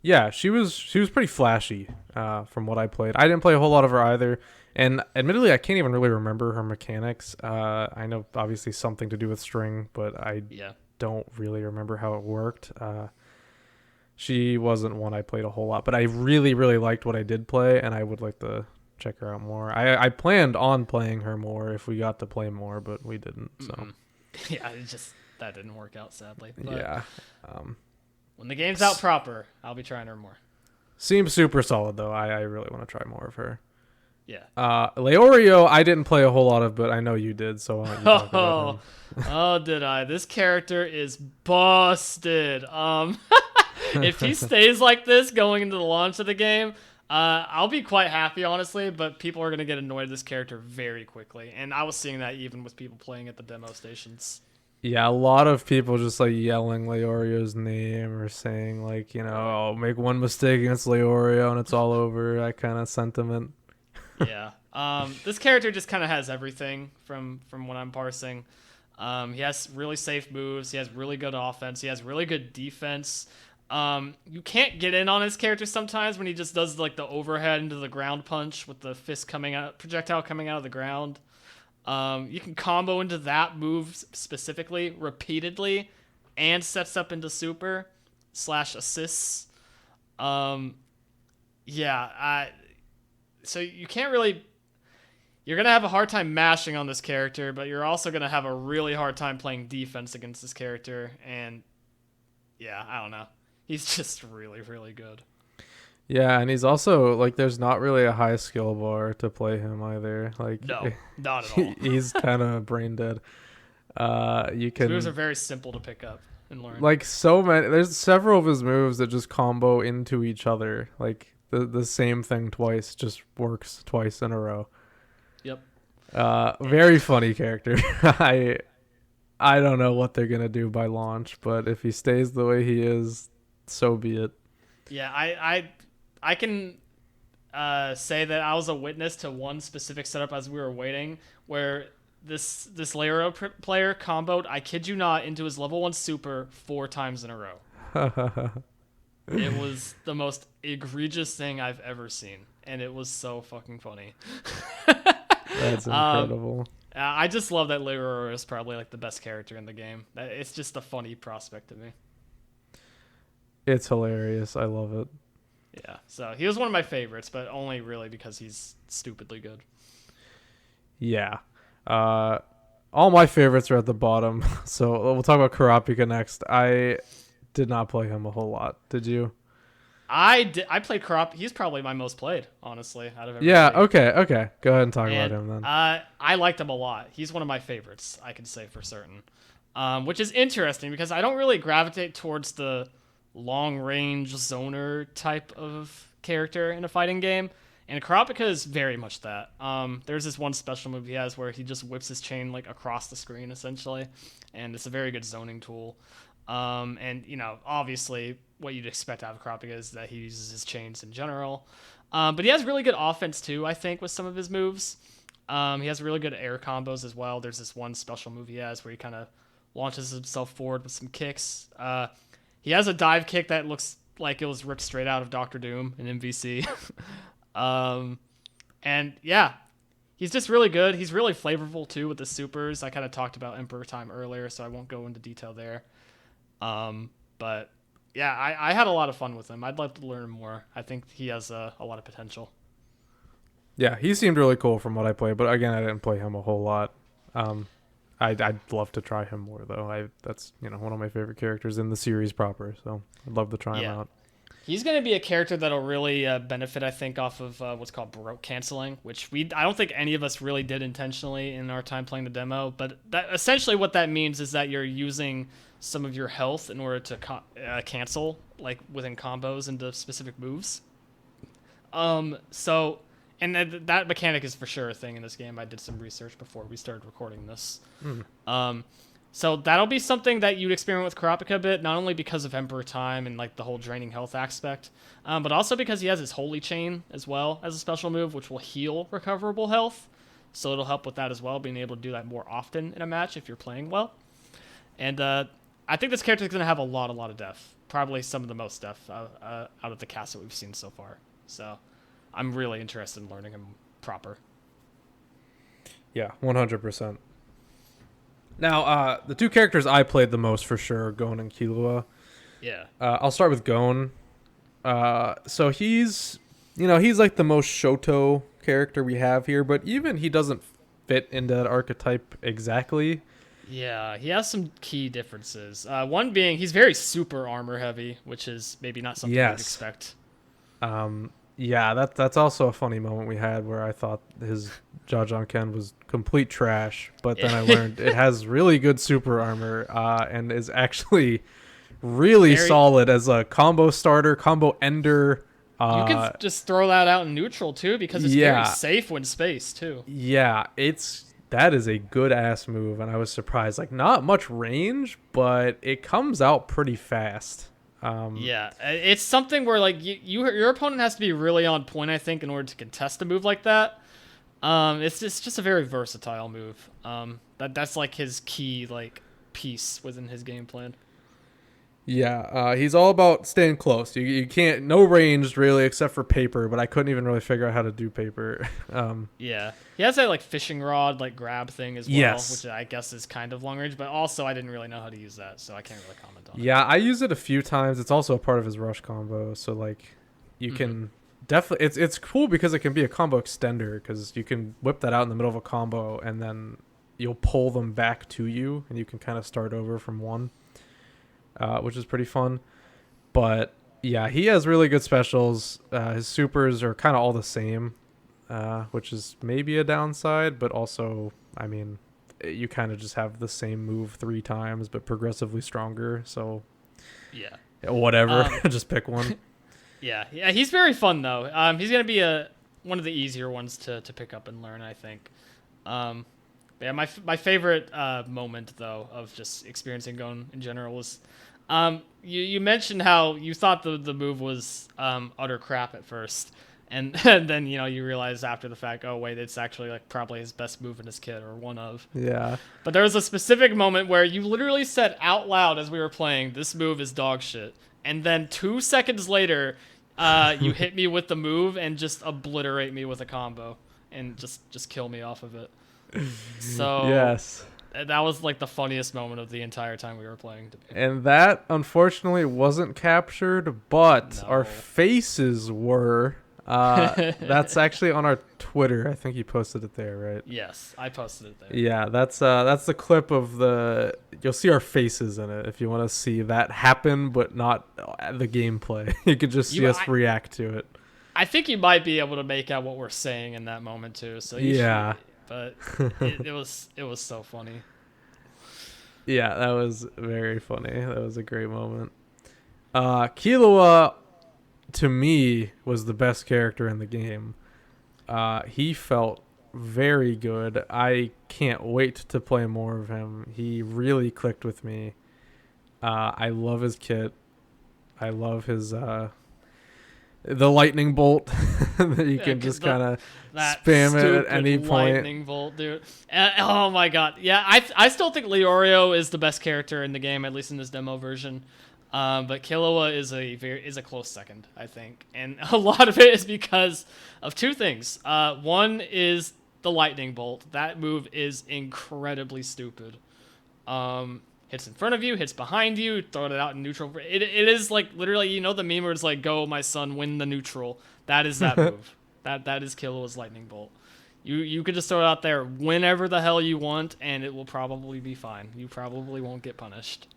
Yeah, she was pretty flashy from what I played. I didn't play a whole lot of her either, and admittedly, I can't even really remember her mechanics. I know obviously something to do with string, but I don't really remember how it worked. She wasn't one I played a whole lot, but I really, really liked what I did play, and I would like to check her out more. I planned on playing her more if we got to play more, but we didn't. So yeah, that didn't work out sadly. But yeah. When the game's out proper, I'll be trying her more. Seems super solid though. I really want to try more of her. Yeah. Leorio, I didn't play a whole lot of, but I know you did. So why don't you talk about him? Oh, did I? This character is busted. If he stays like this going into the launch of the game, I'll be quite happy, honestly. But people are gonna get annoyed with this character very quickly, and I was seeing that even with people playing at the demo stations. Yeah, a lot of people just yelling Leorio's name or saying I'll make one mistake against Leorio and it's all over, that kind of sentiment. Yeah. This character just kind of has everything from what I'm parsing. He has really safe moves. He has really good offense. He has really good defense. You can't get in on his character sometimes when he just does the overhead into the ground punch with the fist projectile coming out of the ground. You can combo into that move specifically repeatedly and sets up into super / assists. So you can't really... You're going to have a hard time mashing on this character, but you're also going to have a really hard time playing defense against this character. And yeah, I don't know. He's just really, really good. Yeah, and he's also there's not really a high skill bar to play him either. No, not at all. He's kind of brain dead. His moves are very simple to pick up and learn. There's several of his moves that just combo into each other. The same thing twice just works twice in a row. Yep. Very funny character. I don't know what they're gonna do by launch, but if he stays the way he is, so be it. Yeah, I can say that I was a witness to one specific setup as we were waiting, where this Leorio player comboed, I kid you not, into his level 1 super 4 times in a row. It was the most egregious thing I've ever seen, and it was so fucking funny. That's incredible. I just love that Leorio is probably the best character in the game. It's just a funny prospect to me. It's hilarious. I love it. Yeah, so he was one of my favorites, but only really because he's stupidly good. Yeah. All my favorites are at the bottom. So we'll talk about Kurapika next. I did not play him a whole lot. Did you? I played Kurapika. He's probably my most played, honestly, out of everybody. Yeah, okay. Go ahead and talk about him then. I liked him a lot. He's one of my favorites, I can say for certain. Which is interesting because I don't really gravitate towards the long-range zoner type of character in a fighting game. And Kurapika is very much that. There's this one special move he has where he just whips his chain like across the screen, essentially. And it's a very good zoning tool. And, obviously what you'd expect out of Kurapika is that he uses his chains in general. But he has really good offense, too, I think, with some of his moves. He has really good air combos as well. There's this one special move he has where he kind of launches himself forward with some kicks. He has a dive kick that looks like it was ripped straight out of Doctor Doom in MVC. And yeah, he's just really good. He's really flavorful too with the supers. I kind of talked about Emperor Time earlier, so I won't go into detail there. But yeah, I had a lot of fun with him. I'd love to learn more. I think he has a lot of potential. Yeah, he seemed really cool from what I played, but again, I didn't play him a whole lot. I'd love to try him more though. That's one of my favorite characters in the series proper, so I'd love to try him out. He's going to be a character that'll really benefit, I think, off of what's called baroque canceling, which I don't think any of us really did intentionally in our time playing the demo. But that essentially what that means is that you're using some of your health in order to cancel, like within combos into specific moves. And that mechanic is for sure a thing in this game. I did some research before we started recording this. So that'll be something that you'd experiment with Kurapika a bit, not only because of Emperor Time and like the whole draining health aspect, but also because he has his Holy Chain as well as a special move, which will heal recoverable health. So it'll help with that as well, being able to do that more often in a match if you're playing well. And I think this character is going to have a lot of depth, probably some of the most depth out of the cast that we've seen so far. So I'm really interested in learning him proper. Yeah, 100%. Now, the two characters I played the most for sure, Gon and Killua. Yeah. I'll start with Gon. So he's like the most Shoto character we have here, but even he doesn't fit into that archetype exactly. Yeah, he has some key differences. One being he's very super armor heavy, which is maybe not something you'd expect. Yeah, that's also a funny moment we had where I thought his Jajanken was complete trash, but then I learned it has really good super armor and is actually really solid as a combo starter, combo ender. You can just throw that out in neutral too because it's very safe when spaced too. Yeah, that is a good ass move, and I was surprised. Like not much range, but it comes out pretty fast. Yeah, it's something where like your opponent has to be really on point, I think, in order to contest a move like that. It's just a very versatile move. That's like his key like piece within his game plan. Yeah, he's all about staying close. You can't no range really except for paper, but I couldn't even really figure out how to do paper. Yeah, he has that like fishing rod like grab thing as well, which I guess is kind of long range, but also I didn't really know how to use that, so I can't really comment on it. Yeah, I use it a few times. It's also a part of his rush combo, so like you can definitely it's cool because it can be a combo extender because you can whip that out in the middle of a combo and then you'll pull them back to you and you can kind of start over from one. Which is pretty fun. But yeah, he has really good specials. His supers are kind of all the same, which is maybe a downside, but also, I mean, you kind of just have the same move 3 times, but progressively stronger. So yeah, whatever, just pick one. Yeah, he's very fun though. He's gonna be one of the easier ones to pick up and learn, I think. Yeah, my favorite moment though of just experiencing Gon in general was you mentioned how you thought the move was utter crap at first, and then you realize after the fact, oh wait, it's actually like probably his best move in his kit or one of. Yeah. But there was a specific moment where you literally said out loud as we were playing, "This move is dog shit," and then 2 seconds later, you hit me with the move and just obliterate me with a combo and just kill me off of it. So yes, That was like the funniest moment of the entire time we were playing. And that unfortunately wasn't captured, but No. our faces were. That's actually on our Twitter. I think you posted it there, right? Yes, I posted it there. Yeah, that's the clip of the. You'll see our faces in it if you want to see that happen, but not the gameplay. You could just see us react to it. I think you might be able to make out what we're saying in that moment too. So yeah. But it was so funny. Yeah, that was very funny. That was a great moment. Killua, to me, was the best character in the game. He felt very good. I can't wait to play more of him. He really clicked with me. I love his kit. I love his the lightning bolt that you can just kind of spam it at any point. Lightning bolt, dude. Oh my god. Yeah, I still think Leorio is the best character in the game, at least in this demo version. But Killua is a close second, I think, and a lot of it is because of two things. One is the lightning bolt. That move is incredibly stupid. Hits in front of you, hits behind you, throw it out in neutral. It is like literally, you know, the meme where it's like, "Go, my son, win the neutral." That is that move. That is Killua's lightning bolt. You could just throw it out there whenever the hell you want, and it will probably be fine. You probably won't get punished.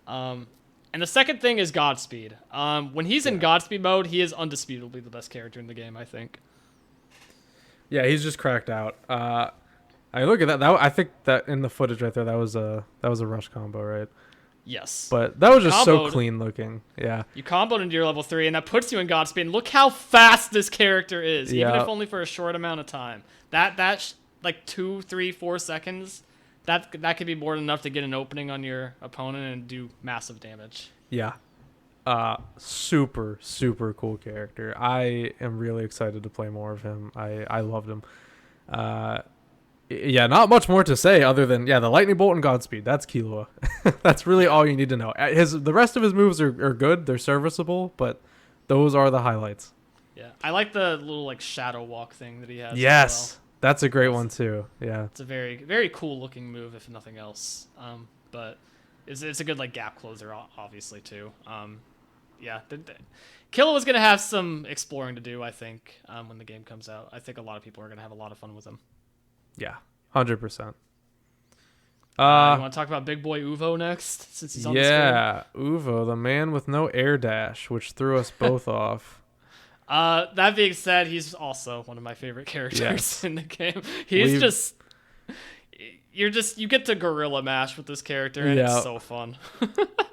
And the second thing is Godspeed. When he's in Godspeed mode, he is undisputably the best character in the game, I think. Yeah, he's just cracked out. I look at that. I think that in the footage right there, that was a rush combo, right? Yes. But that was just so clean looking. Yeah. You comboed into your level 3, and that puts you in Godspeed. And look how fast this character is, even if only for a short amount of time. That's like 2, 3, 4 seconds. That could be more than enough to get an opening on your opponent and do massive damage. Yeah. Super, super cool character. I am really excited to play more of him. I loved him. Yeah, not much more to say other than, the lightning bolt and Godspeed. That's Killua. That's really all you need to know. The rest of his moves are good. They're serviceable, but those are the highlights. Yeah, I like the little like shadow walk thing that he has. Yes, as well. That's a great one too. Yeah, it's a very, very cool looking move, if nothing else. But it's a good like gap closer, obviously too. Killua's gonna have some exploring to do, I think, when the game comes out. I think a lot of people are gonna have a lot of fun with him. Yeah, 100%. You want to talk about Big Boy Uvo next, since he's on the screen? Yeah, Uvo, the man with no air dash, which threw us both off. That being said, he's also one of my favorite characters in the game. He's you get to gorilla mash with this character, and it's so fun.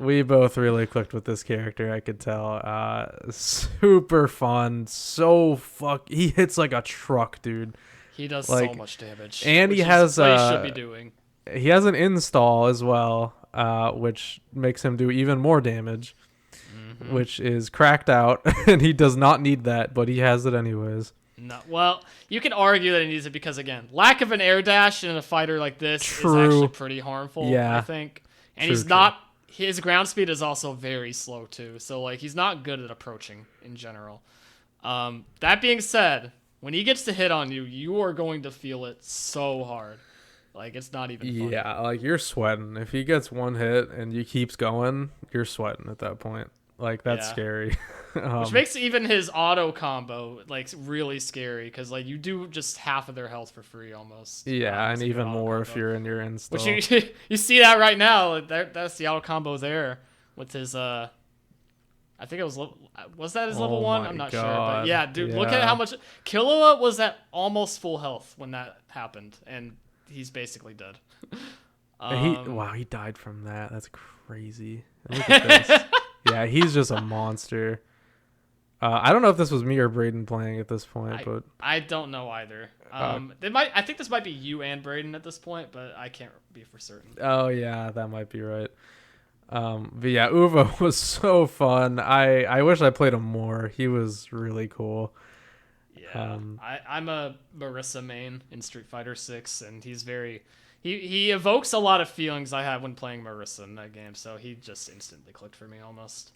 We both really clicked with this character, I could tell. Super fun. He hits like a truck, dude. He does so much damage. And he should be doing. He has an install as well, which makes him do even more damage, which is cracked out, and he does not need that, but he has it anyways. No, well, you can argue that he needs it because, again, lack of an air dash in a fighter like this is actually pretty harmful, I think. And his ground speed is also very slow too, so like he's not good at approaching in general. That being said, when he gets to hit on you, you are going to feel it so hard. Like, it's not even funny. Yeah, like, you're sweating. If he gets one hit and he keeps going, you're sweating at that point. Like, that's scary. Which makes even his auto combo, like, really scary, because, like, you do just half of their health for free almost. Yeah, and even more if you're in your install. Which you see that right now. That's the auto combo there with his, I think it was that his level 1? I'm not sure. But yeah, dude, look at how much... Killua was at almost full health when that happened, and he's basically dead. He died from that. That's crazy. Look at this. Yeah, he's just a monster. I don't know if this was me or Braden playing at this point, but... I don't know either. I think this might be you and Braden at this point, but I can't be for certain. Oh, yeah, that might be right. But yeah, Uvo was so fun. I wish I played him more. He was really cool. Yeah, I'm a Marissa main in Street Fighter 6, and he's very... He evokes a lot of feelings I had when playing Marissa in that game, so he just instantly clicked for me almost.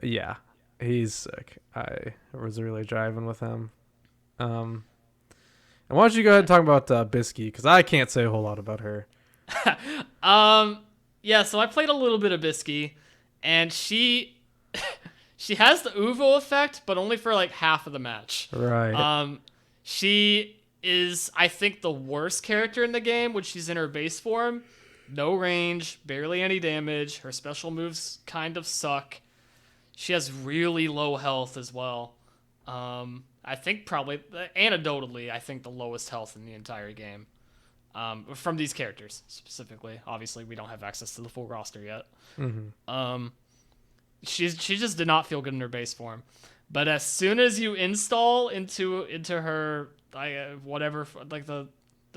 Yeah, he's sick. I was really driving with him. And why don't you go ahead and talk about Biscuit, because I can't say a whole lot about her. Yeah, so I played a little bit of Biscuit, and she she has the Uvo effect, but only for like half of the match. Right. She is, I think, the worst character in the game when she's in her base form. No range, barely any damage. Her special moves kind of suck. She has really low health as well. I think probably, anecdotally, I think the lowest health in the entire game. From these characters specifically. Obviously, we don't have access to the full roster yet. She just did not feel good in her base form. But as soon as you install into her whatever, like the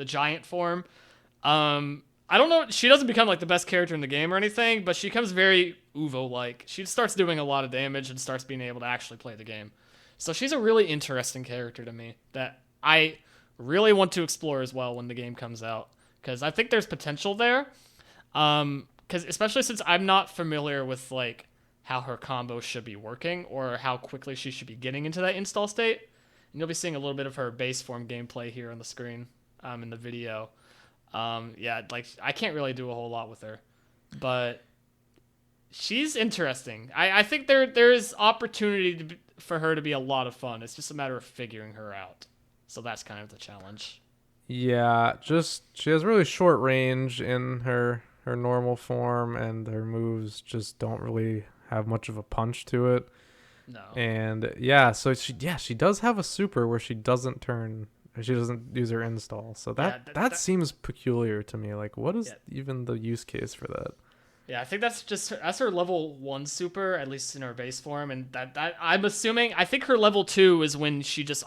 giant form, I don't know, she doesn't become like the best character in the game or anything, but she becomes very Uvo like. She starts doing a lot of damage and starts being able to actually play the game. So she's a really interesting character to me that I really want to explore as well when the game comes out, because I think there's potential there. Because especially since I'm not familiar with like how her combo should be working or how quickly she should be getting into that install state. And you'll be seeing a little bit of her base form gameplay here on the screen in the video. Yeah, like I can't really do a whole lot with her, but she's interesting. I think there is opportunity for her to be a lot of fun. It's just a matter of figuring her out. So that's kind of the challenge. Yeah, just she has really short range in her normal form, and her moves just don't really have much of a punch to it. No. And yeah, so she does have a super where she doesn't use her install. So that seems peculiar to me. Like, what is even the use case for that? Yeah, I think that's her level 1 super, at least in her base form, and that I'm assuming, I think her level 2 is when she just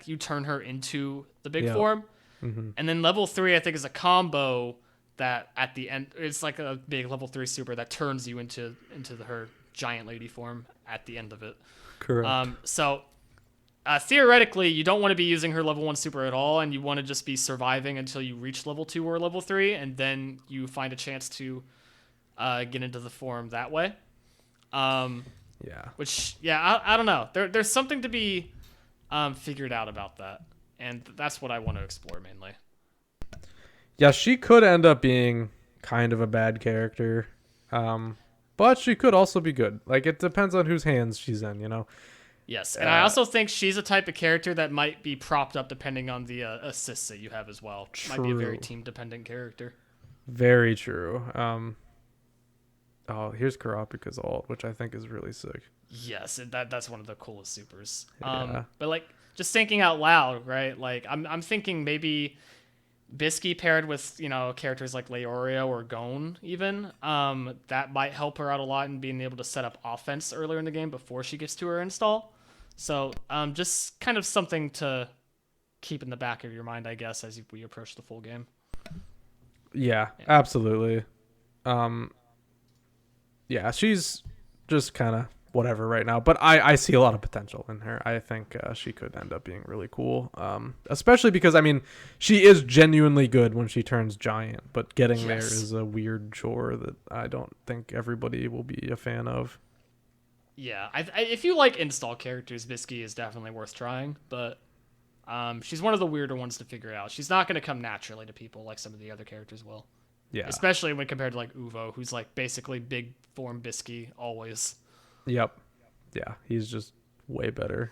you turn her into the big form. Mm-hmm. And then level 3 I think is a combo that at the end it's like a big level 3 super that turns you into her giant lady form at the end of it. Correct. So theoretically, you don't want to be using her level 1 super at all, and you want to just be surviving until you reach level 2 or level 3, and then you find a chance to get into the form that way. Which, I don't know. There's something to be figured out about that, and that's what I want to explore mainly. Yeah, she could end up being kind of a bad character, but she could also be good. Like, it depends on whose hands she's in, you know? Yes, and I also think she's a type of character that might be propped up depending on the assists that you have as well. True. Might be a very team-dependent character. Very true. Here's Kurapika's ult, which I think is really sick. Yes, that's one of the coolest supers. Yeah. But like, just thinking out loud, right? Like, I'm thinking maybe Biscuit paired with, characters like Leorio or Gon even, that might help her out a lot in being able to set up offense earlier in the game before she gets to her install. So just kind of something to keep in the back of your mind, I guess, as we approach the full game. Yeah. Absolutely. Yeah, she's just kind of whatever right now, but I see a lot of potential in her. I think she could end up being really cool, especially because, I mean, she is genuinely good when she turns giant, but getting there is a weird chore that I don't think everybody will be a fan of. Yeah, if you like install characters, Biscuit is definitely worth trying, but she's one of the weirder ones to figure out. She's not going to come naturally to people like some of the other characters will. Yeah. Especially when compared to like Uvo, who's like basically big form Biscuit always. Yep. Yeah, he's just way better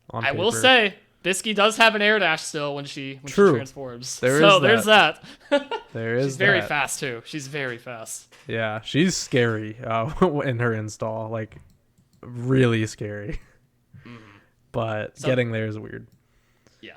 on I paper. will say, Biscuit does have an air dash still when she transforms. There's that. There is. She's very fast too. She's very fast. Yeah, she's scary in her install, like really scary. Mm-hmm. But getting there is weird. Yeah.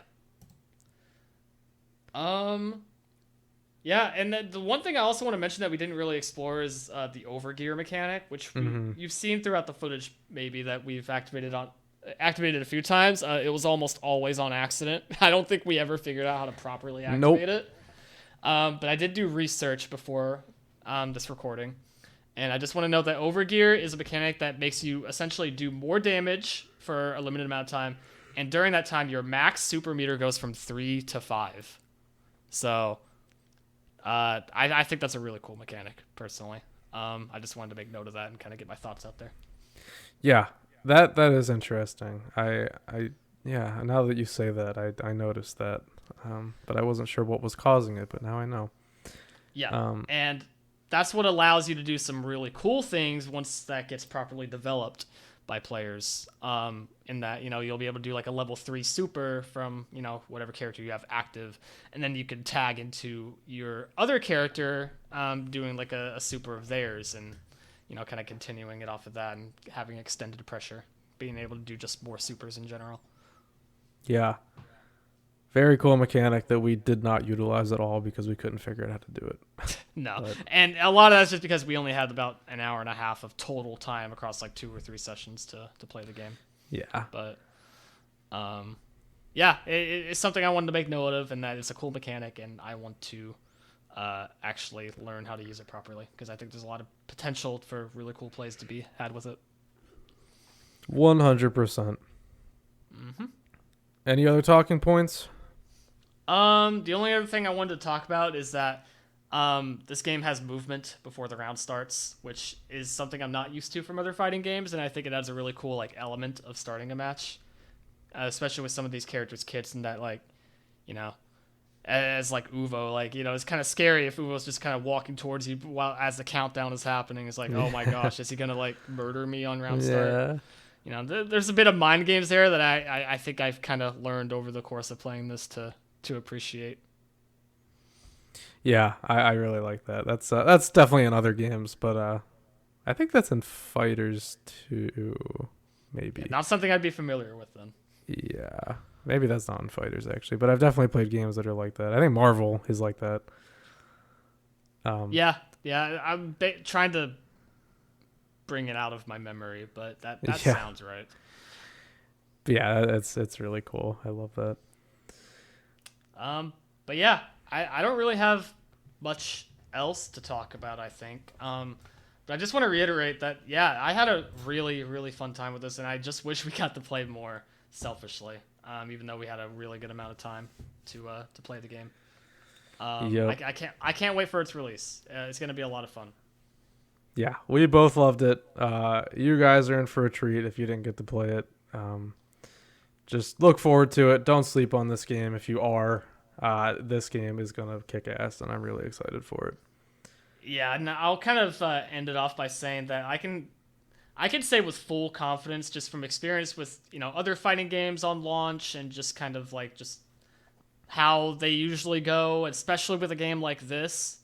Yeah, and the one thing I also want to mention that we didn't really explore is the Overgear mechanic, which you've seen throughout the footage maybe that we've activated a few times. It was almost always on accident. I don't think we ever figured out how to properly activate it. But I did do research before this recording, and I just want to note that Overgear is a mechanic that makes you essentially do more damage for a limited amount of time, and during that time your max super meter goes from 3 to 5. So I think that's a really cool mechanic, personally. I just wanted to make note of that and kind of get my thoughts out there. Yeah, that is interesting. Yeah, now that you say that, I noticed that, but I wasn't sure what was causing it, but now I know. Yeah, and that's what allows you to do some really cool things once that gets properly developed by players. In that, you'll be able to do like a level 3 super from, whatever character you have active, and then you can tag into your other character doing like a super of theirs, and kind of continuing it off of that and having extended pressure, being able to do just more supers in general. Yeah. Very cool mechanic that we did not utilize at all because we couldn't figure out how to do it. No. And a lot of that's just because we only had about an hour and a half of total time across like 2 or 3 sessions to play the game. Yeah. But, yeah, it's something I wanted to make note of, and that it's a cool mechanic, and I want to actually learn how to use it properly, because I think there's a lot of potential for really cool plays to be had with it. 100%. Mm-hmm. Any other talking points? The only other thing I wanted to talk about is that this game has movement before the round starts, which is something I'm not used to from other fighting games, and I think it adds a really cool like element of starting a match, especially with some of these characters' kits, and that like, as like Uvo, like it's kind of scary if Uvo's just kind of walking towards you while as the countdown is happening. It's like, oh my gosh, is he gonna like murder me on round start? There's a bit of mind games there that I think I've kind of learned over the course of playing this to appreciate. Yeah, I really like that. That's definitely in other games, but I think that's in Fighters too, maybe. Yeah, not something I'd be familiar with then. Yeah, maybe that's not in Fighters actually, but I've definitely played games that are like that. I think Marvel is like that. Yeah, I'm trying to bring it out of my memory, but that sounds right. Yeah, it's really cool. I love that. But yeah, I don't really have much else to talk about, I think. But I just want to reiterate that, yeah, I had a really, really fun time with this, and I just wish we got to play more selfishly, even though we had a really good amount of time to play the game. Yep. I can't wait for its release. It's going to be a lot of fun. Yeah, we both loved it. You guys are in for a treat if you didn't get to play it. Just look forward to it. Don't sleep on this game if you are. This game is going to kick ass, and I'm really excited for it. Yeah, and I'll kind of end it off by saying that I can say with full confidence, just from experience with other fighting games on launch, and just kind of like just how they usually go, especially with a game like this,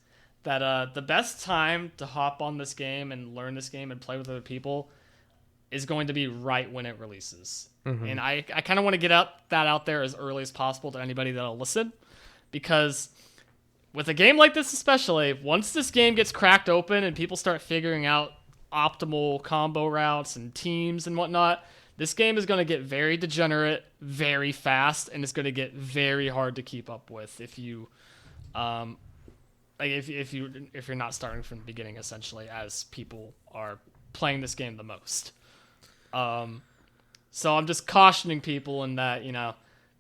that the best time to hop on this game and learn this game and play with other people is going to be right when it releases. Mm-hmm. And I kind of want to get that out there as early as possible to anybody that'll listen, because with a game like this especially, once this game gets cracked open and people start figuring out optimal combo routes and teams and whatnot, this game is going to get very degenerate very fast, and it's going to get very hard to keep up with if you if you're not starting from the beginning, essentially, as people are playing this game the most. So I'm just cautioning people in that,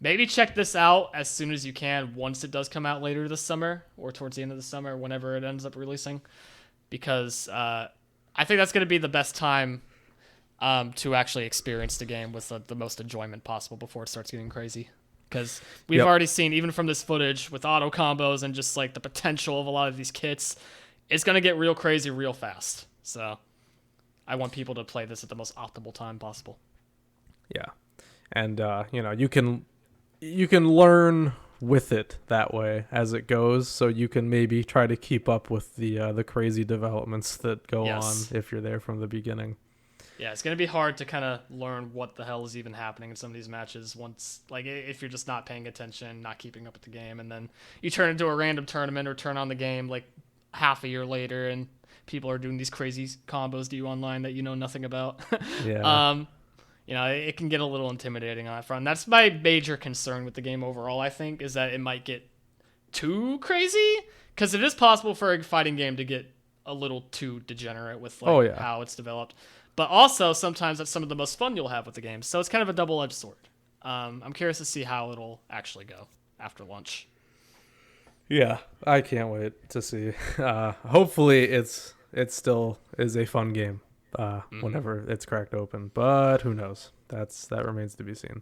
maybe check this out as soon as you can once it does come out later this summer or towards the end of the summer, whenever it ends up releasing, because I think that's going to be the best time to actually experience the game with the most enjoyment possible before it starts getting crazy. Because we've already seen, even from this footage, with auto combos and just like the potential of a lot of these kits, it's going to get real crazy real fast. So I want people to play this at the most optimal time possible. Yeah. And, you can learn with it that way as it goes, so you can maybe try to keep up with the crazy developments that go on if you're there from the beginning. Yeah, it's going to be hard to kind of learn what the hell is even happening in some of these matches once, like, if you're just not paying attention, not keeping up with the game, and then you turn into a random tournament or turn on the game, like, half a year later, and people are doing these crazy combos to you online that you know nothing about. Yeah. It can get a little intimidating on that front. That's my major concern with the game overall, I think, is that it might get too crazy, because it is possible for a fighting game to get a little too degenerate with how it's developed. But also, sometimes that's some of the most fun you'll have with the game. So it's kind of a double-edged sword. I'm curious to see how it'll actually go after launch. Yeah, I can't wait to see. Hopefully, it still is a fun game whenever it's cracked open. But who knows? That remains to be seen.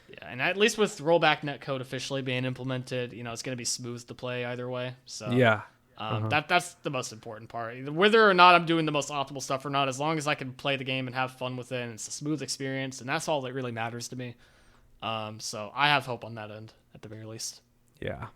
Yeah, and at least with rollback netcode officially being implemented, it's going to be smooth to play either way. So yeah, That's the most important part. Whether or not I'm doing the most optimal stuff or not, as long as I can play the game and have fun with it, and it's a smooth experience, and that's all that really matters to me. So I have hope on that end, at the very least. Yeah.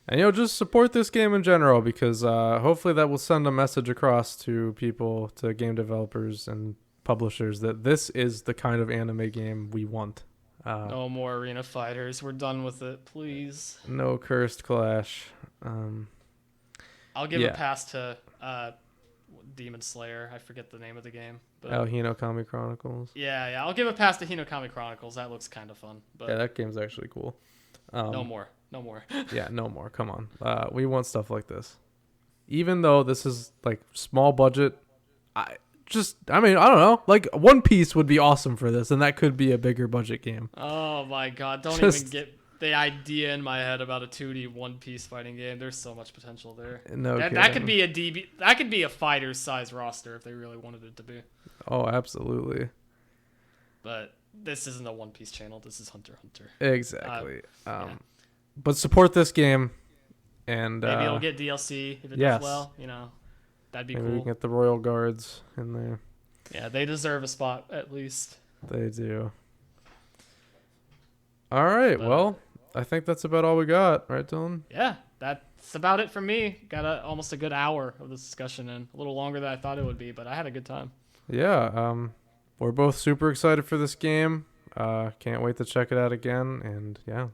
And, just support this game in general, because hopefully that will send a message across to people, to game developers and publishers, that this is the kind of anime game we want. No more arena fighters. We're done with it, please. No cursed clash. I'll give a pass to Demon Slayer. I forget the name of the game. But Hinokami Chronicles. Yeah. I'll give a pass to Hinokami Chronicles. That looks kind of fun. But yeah, that game's actually cool. No more. Yeah, no more. Come on. We want stuff like this. Even though this is like small budget, I don't know. Like One Piece would be awesome for this, and that could be a bigger budget game. Oh my god, don't even get the idea in my head about a 2D One Piece fighting game. There's so much potential there. That could be that could be a fighter size roster if they really wanted it to be. Oh, absolutely. But this isn't a One Piece channel. This is Hunter x Hunter. Exactly. But support this game, and maybe it'll get DLC if it does well. That'd be cool. Maybe we can get the Royal Guards in there. Yeah, they deserve a spot at least. They do. All right. Well, I think that's about all we got, right, Dylan? Yeah, that's about it for me. Got almost a good hour of this discussion in. A little longer than I thought it would be, but I had a good time. Yeah. We're both super excited for this game. Can't wait to check it out again. And yeah,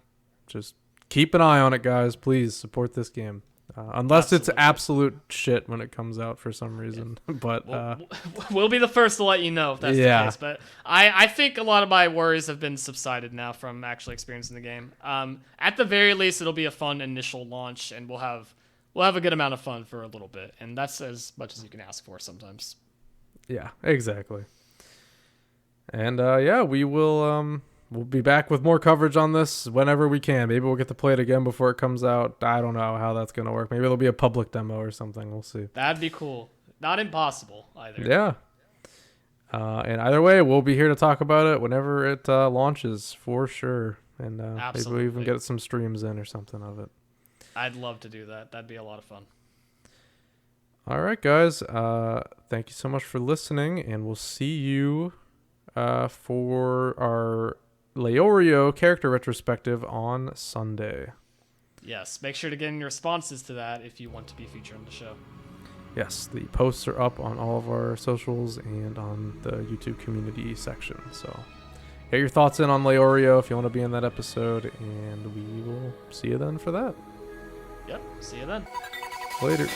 just keep an eye on it, guys. Please support this game. Unless it's absolute shit when it comes out for some reason. But we'll be the first to let you know if that's the case. But I think a lot of my worries have been subsided now from actually experiencing the game. At the very least, it'll be a fun initial launch, and we'll have a good amount of fun for a little bit. And that's as much as you can ask for sometimes. Yeah, exactly. And we will we'll be back with more coverage on this whenever we can. Maybe we'll get to play it again before it comes out. I don't know how that's going to work. Maybe it'll be a public demo or something. We'll see. That'd be cool. Not impossible either. Yeah. And either way, we'll be here to talk about it whenever it launches for sure. And maybe we'll even get some streams in or something of it. I'd love to do that. That'd be a lot of fun. All right, guys. Thank you so much for listening, and we'll see you for our Leorio character retrospective on Sunday. Yes, make sure to get in your responses to that if you want to be featured on the show. Yes, the posts are up on all of our socials and on the YouTube community section. So get your thoughts in on Leorio if you want to be in that episode, and we will see you then for that. Yep, see you then. Later.